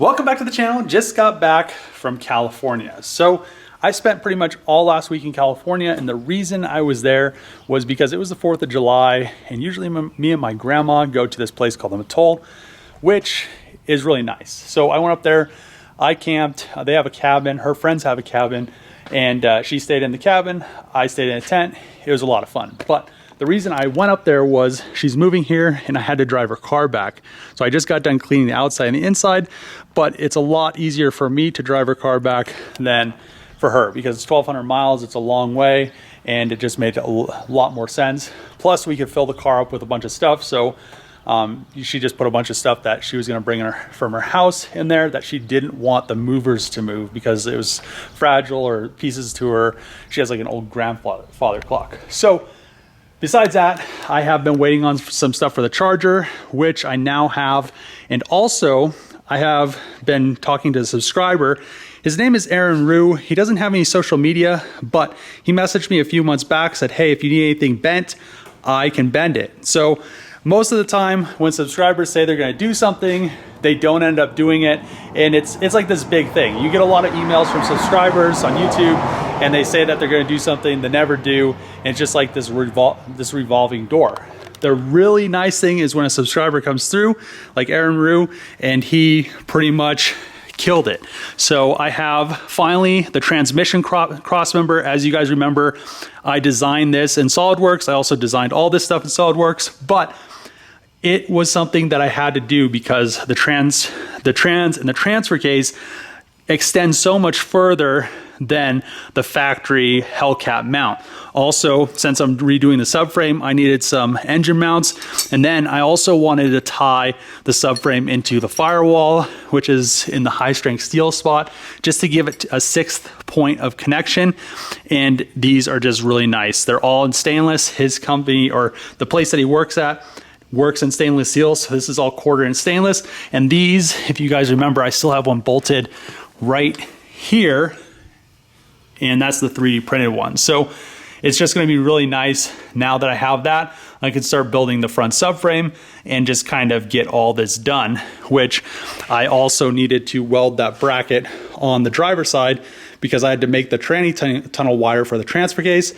Welcome back to the channel. Just got back from California. So I spent pretty much all last week in California, and the reason I was there was because it was the 4th of July, and usually me and my grandma go to this place called the Atoll, which is really nice. So I went up there, I camped, they have a cabin, her friends have a cabin, and she stayed in the cabin, I stayed in a tent. It was a lot of fun. But the reason I went up there was she's moving here and I had to drive her car back. So I just got done cleaning the outside and the inside, but it's a lot easier for me to drive her car back than for her because it's 1,200 miles, it's a long way, and it just made a lot more sense. Plus we could fill the car up with a bunch of stuff. So she just put a bunch of stuff that she was going to bring from her house in there that she didn't want the movers to move because it was fragile or pieces to her. She has like an old grandfather clock. So besides that, I have been waiting on some stuff for the charger, which I now have. And also, I have been talking to a subscriber. His name is Aaron Rue. He doesn't have any social media, but he messaged me a few months back, said, hey, if you need anything bent, I can bend it. So most of the time when subscribers say they're gonna do something, they don't end up doing it. And it's like this big thing. You get a lot of emails from subscribers on YouTube and they say that they're gonna do something, they never do. And it's just like this revolving door. The really nice thing is when a subscriber comes through, like Aaron Rue, and he pretty much killed it. So I have finally the transmission cross member. As you guys remember, I designed this in SolidWorks. I also designed all this stuff in SolidWorks, but it was something that I had to do because the trans and the transfer case extends so much further than the factory Hellcat mount. Also, since I'm redoing the subframe, I needed some engine mounts. And then I also wanted to tie the subframe into the firewall, which is in the high strength steel spot, just to give it a 6th point of connection. And these are just really nice. They're all in stainless. His company, or the place that he works at, works in stainless steel. So this is all 1/4 stainless. And these, if you guys remember, I still have one bolted right here. And that's the 3D printed one. So it's just gonna be really nice now that I have that. I can start building the front subframe and just kind of get all this done, which I also needed to weld that bracket on the driver's side because I had to make the tranny tunnel wire for the transfer case.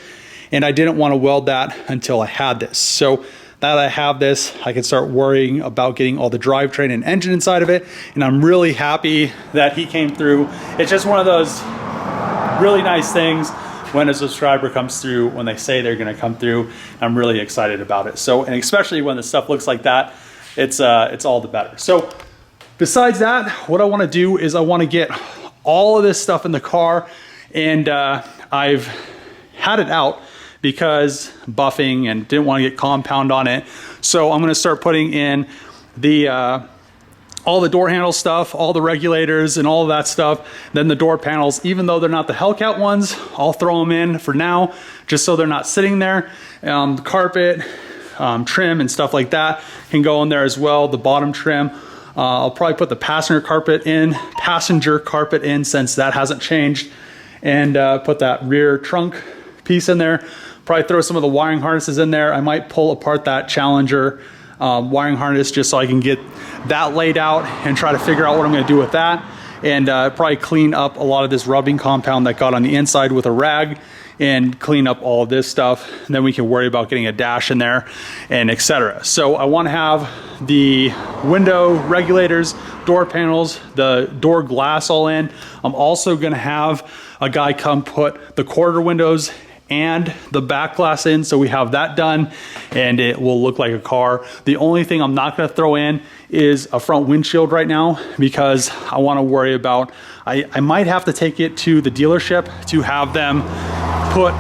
And I didn't wanna weld that until I had this. So now that I have this, I can start worrying about getting all the drivetrain and engine inside of it. And I'm really happy that he came through. It's just one of those really nice things when a subscriber comes through, when they say they're gonna come through. I'm really excited about it. So, and especially when the stuff looks like that, it's all the better. So besides that, what I wanna do is I wanna get all of this stuff in the car, and I've had it out because buffing and didn't want to get compound on it. So I'm gonna start putting in the all the door handle stuff, all the regulators and all of that stuff. Then the door panels, even though they're not the Hellcat ones, I'll throw them in for now, just so they're not sitting there. The carpet, trim and stuff like that can go in there as well. The bottom trim, I'll probably put the passenger carpet in since that hasn't changed, and put that rear trunk piece in there. Probably throw some of the wiring harnesses in there. I might pull apart that Challenger wiring harness just so I can get that laid out and try to figure out what I'm gonna do with that. And probably clean up a lot of this rubbing compound that got on the inside with a rag and clean up all of this stuff. And then we can worry about getting a dash in there and etc. So I wanna have the window regulators, door panels, the door glass all in. I'm also gonna have a guy come put the quarter windows and the back glass in, so we have that done and it will look like a car. The only thing I'm not going to throw in is a front windshield right now because I want to worry about, I might have to take it to the dealership to have them put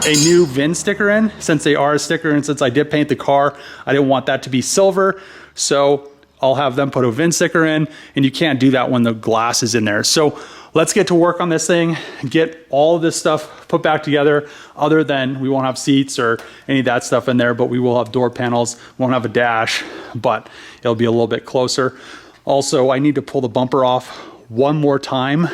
a new VIN sticker in, since they are a sticker, and since I did paint the car, I didn't want that to be silver. So I'll have them put a VIN sticker in, and you can't do that when the glass is in there. So let's get to work on this thing, get all of this stuff put back together, other than we won't have seats or any of that stuff in there, but we will have door panels, won't have a dash, but it'll be a little bit closer. Also, I need to pull the bumper off one more time.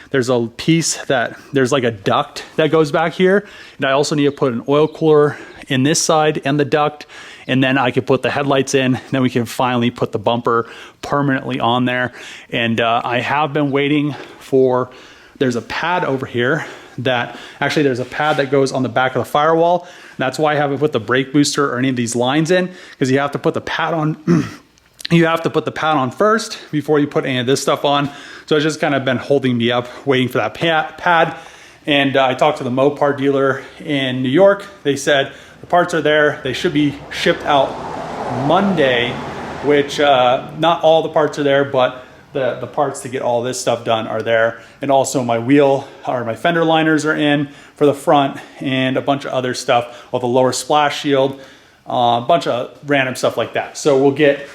There's a piece there's like a duct that goes back here, and I also need to put an oil cooler in this side and the duct, and then I could put the headlights in. Then we can finally put the bumper permanently on there. And I have been waiting for, there's a pad over here that actually there's a pad that goes on the back of the firewall. That's why I haven't put the brake booster or any of these lines in, because you have to put the pad on. You have to put the pad on first before you put any of this stuff on. So it's just kind of been holding me up waiting for that pad. And I talked to the Mopar dealer in New York. They said the parts are there. They should be shipped out Monday, which not all the parts are there, but the parts to get all this stuff done are there. And also my wheel or my fender liners are in for the front, and a bunch of other stuff, the lower splash shield, a bunch of random stuff like that. So we'll get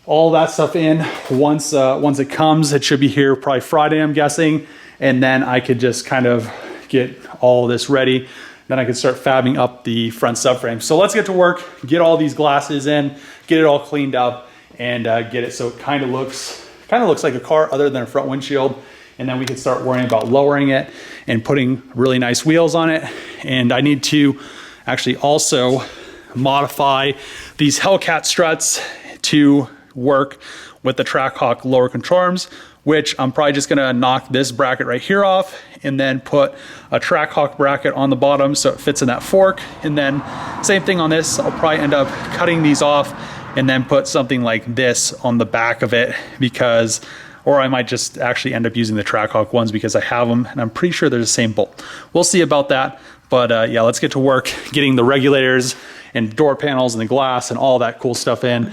all that stuff in once it comes. It should be here probably Friday, I'm guessing. And then I could just kind of get all this ready. Then I can start fabbing up the front subframe. So let's get to work, get all these glasses in, get it all cleaned up, and get it so it kind of looks like a car other than a front windshield. And then we can start worrying about lowering it and putting really nice wheels on it. And I need to actually also modify these Hellcat struts to work with the Trackhawk lower control arms, which I'm probably just gonna knock this bracket right here off and then put a Trackhawk bracket on the bottom so it fits in that fork. And then same thing on this, I'll probably end up cutting these off and then put something like this on the back of it, because, or I might just actually end up using the Trackhawk ones because I have them and I'm pretty sure they're the same bolt. We'll see about that. But yeah, let's get to work getting the regulators and door panels and the glass and all that cool stuff in.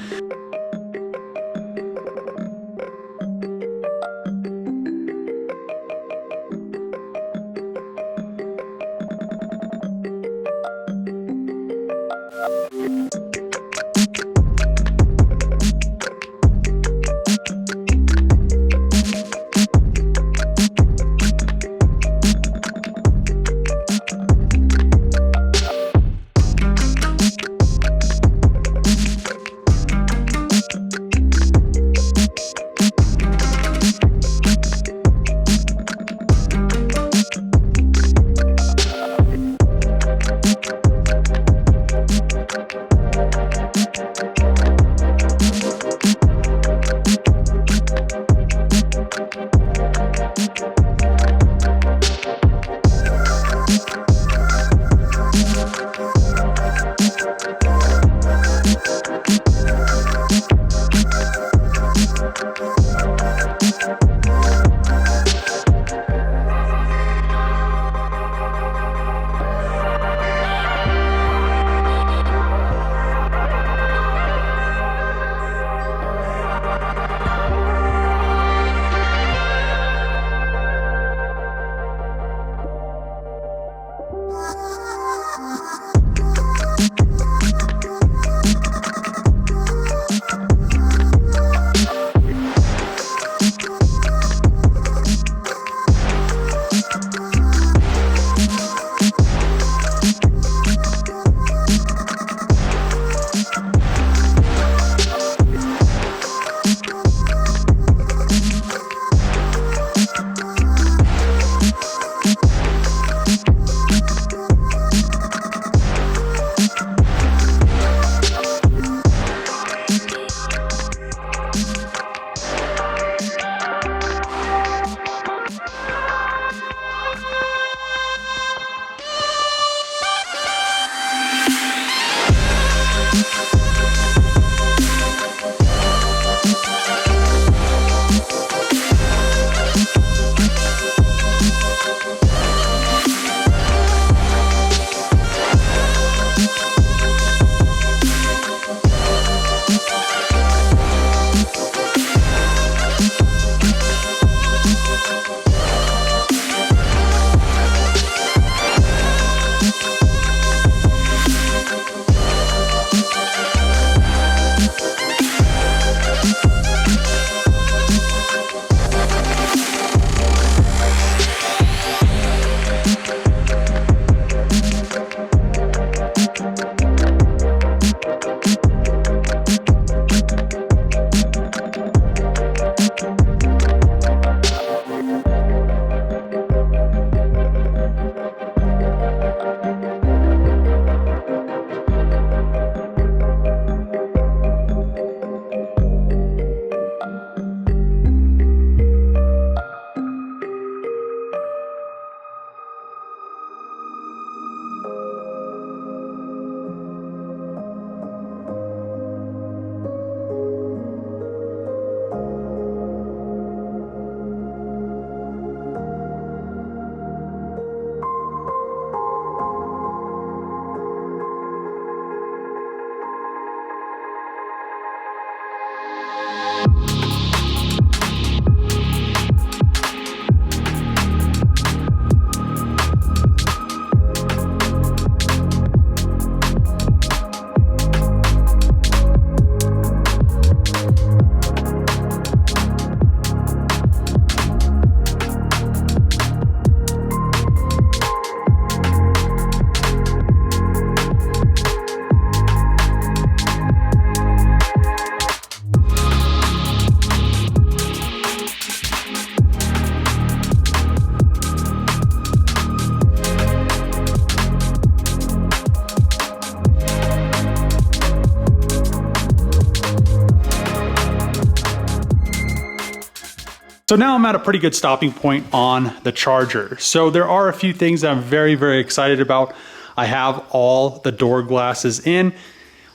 So now I'm at a pretty good stopping point on the Charger. So there are a few things that I'm very, very excited about. I have all the door glasses in.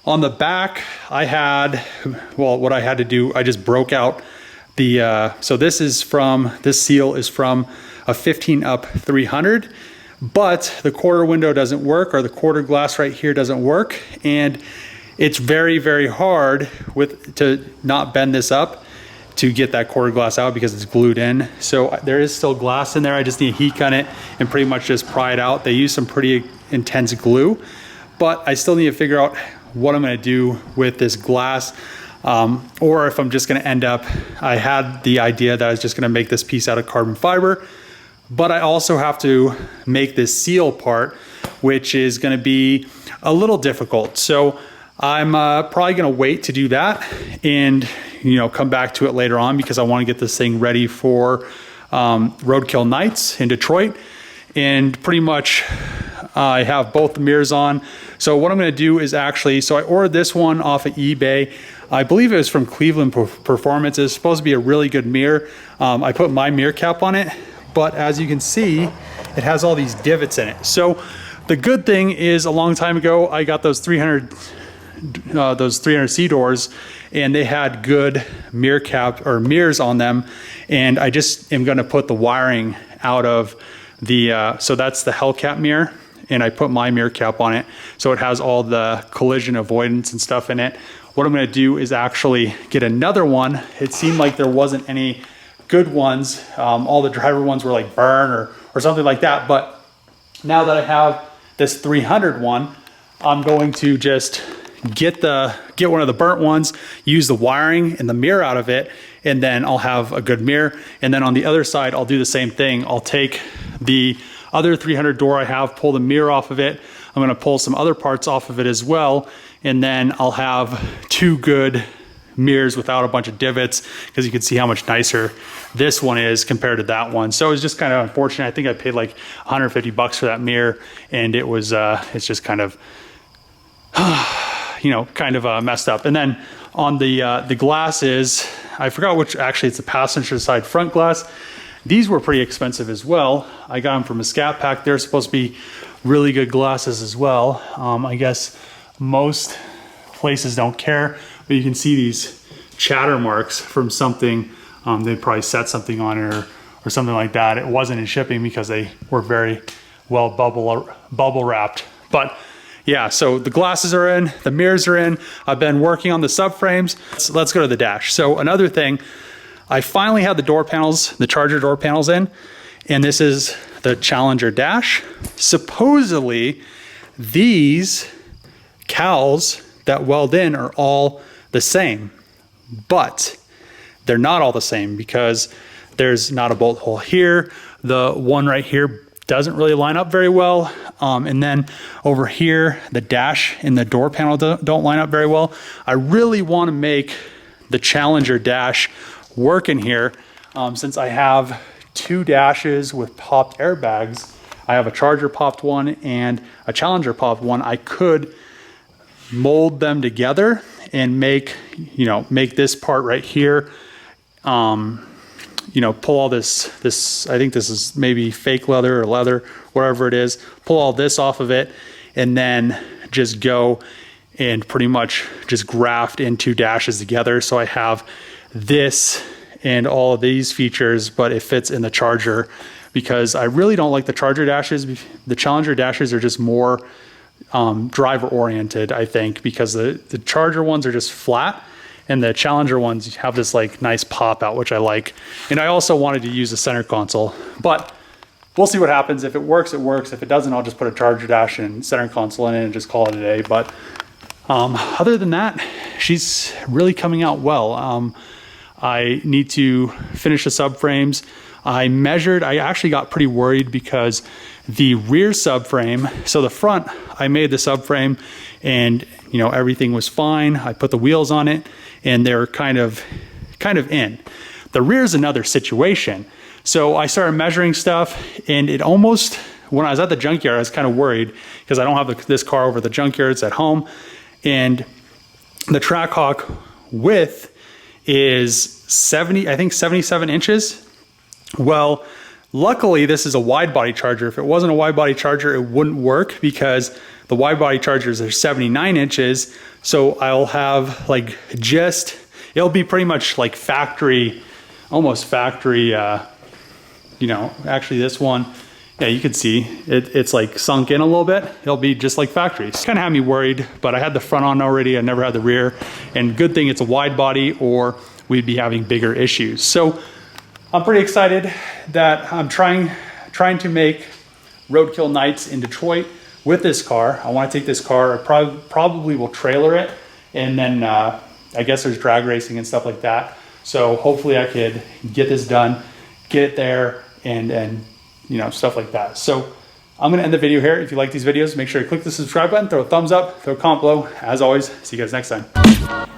On the back, I had, well, what I had to do, I just broke out the, so this seal is from a 15 up 300, but the quarter window doesn't work, or the quarter glass right here doesn't work. And it's very, very hard to not bend this up to get that quarter glass out because it's glued in. So there is still glass in there. I just need a heat gun it and pretty much just pry it out. They use some pretty intense glue, but I still need to figure out what I'm gonna do with this glass, or if I'm just gonna end up, I had the idea that I was just gonna make this piece out of carbon fiber, but I also have to make this seal part, which is gonna be a little difficult. So I'm probably gonna wait to do that and come back to it later on, because I wanna get this thing ready for roadkill nights in Detroit. And pretty much I have both the mirrors on. So what I'm gonna do is so I ordered this one off of eBay. I believe it was from Cleveland Performance. It's supposed to be a really good mirror. I put my mirror cap on it, but as you can see, it has all these divots in it. So the good thing is, a long time ago, I got those 300C doors, and they had good mirror cap or mirrors on them. And I just am gonna put the wiring out of the, so that's the Hellcat mirror, and I put my mirror cap on it. So it has all the collision avoidance and stuff in it. What I'm gonna do is actually get another one. It seemed like there wasn't any good ones. All the driver ones were like burn or something like that. But now that I have this 300 one, I'm going to just get one of the burnt ones, use the wiring and the mirror out of it, and then I'll have a good mirror. And then on the other side, I'll do the same thing. I'll take the other 300 door I have, pull the mirror off of it. I'm gonna pull some other parts off of it as well. And then I'll have two good mirrors without a bunch of divots, because you can see how much nicer this one is compared to that one. So it's just kind of unfortunate. I think I paid like 150 bucks for that mirror, and it was, it's just kind of, messed up. And then on the glasses, I forgot which, actually it's the passenger side front glass. These were pretty expensive as well. I got them from a Scat Pack. They're supposed to be really good glasses as well. I guess most places don't care, but you can see these chatter marks from something. They probably set something on it or something like that. It wasn't in shipping because they were very well bubble wrapped. But yeah, so the glasses are in, the mirrors are in. I've been working on the subframes. Let's go to the dash. So another thing, I finally had the door panels, the Charger door panels in, and this is the Challenger dash. Supposedly, these cowls that weld in are all the same, but they're not all the same, because there's not a bolt hole here. The one right here doesn't really line up very well. And then over here, the dash and the door panel don't line up very well. I really want to make the Challenger dash work in here, since I have two dashes with popped airbags. I have a Charger popped one and a Challenger popped one. I could mold them together and make this part right here, pull all this, I think this is maybe fake leather or leather, whatever it is, pull all this off of it, and then just go and pretty much just graft in two dashes together. So I have this and all of these features, but it fits in the Charger, because I really don't like the Charger dashes. The Challenger dashes are just more driver oriented, I think, because the Charger ones are just flat, and the Challenger ones have this like nice pop out, which I like. And I also wanted to use a center console, but we'll see what happens. If it works, it works. If it doesn't, I'll just put a Charger dash and center console in it and just call it a day. But other than that, she's really coming out well. I need to finish the subframes. I actually got pretty worried because the rear subframe, so the front, I made the subframe and everything was fine. I put the wheels on it and they're kind of in. The rear is another situation. So I started measuring stuff, and it almost, when I was at the junkyard, I was kind of worried because I don't have this car over the junkyard, it's at home. And the Trackhawk width is I think 77 inches. Well, luckily this is a wide body charger. If it wasn't a wide body charger, it wouldn't work because the wide body chargers are 79 inches. So I'll have like it'll be pretty much like factory, almost factory, you know, actually this one, yeah, you can see it's like sunk in a little bit. It'll be just like factory. It's kind of had me worried, but I had the front on already. I never had the rear, and good thing it's a wide body or we'd be having bigger issues. So I'm pretty excited that I'm trying to make roadkill nights in Detroit with this car. I want to take this car, I probably will trailer it, and then I guess there's drag racing and stuff like that. So hopefully I could get this done, get it there, and you know, stuff like that. So I'm gonna end the video here. If you like these videos, make sure to click the subscribe button, throw a thumbs up, throw a comment below. As always, see you guys next time.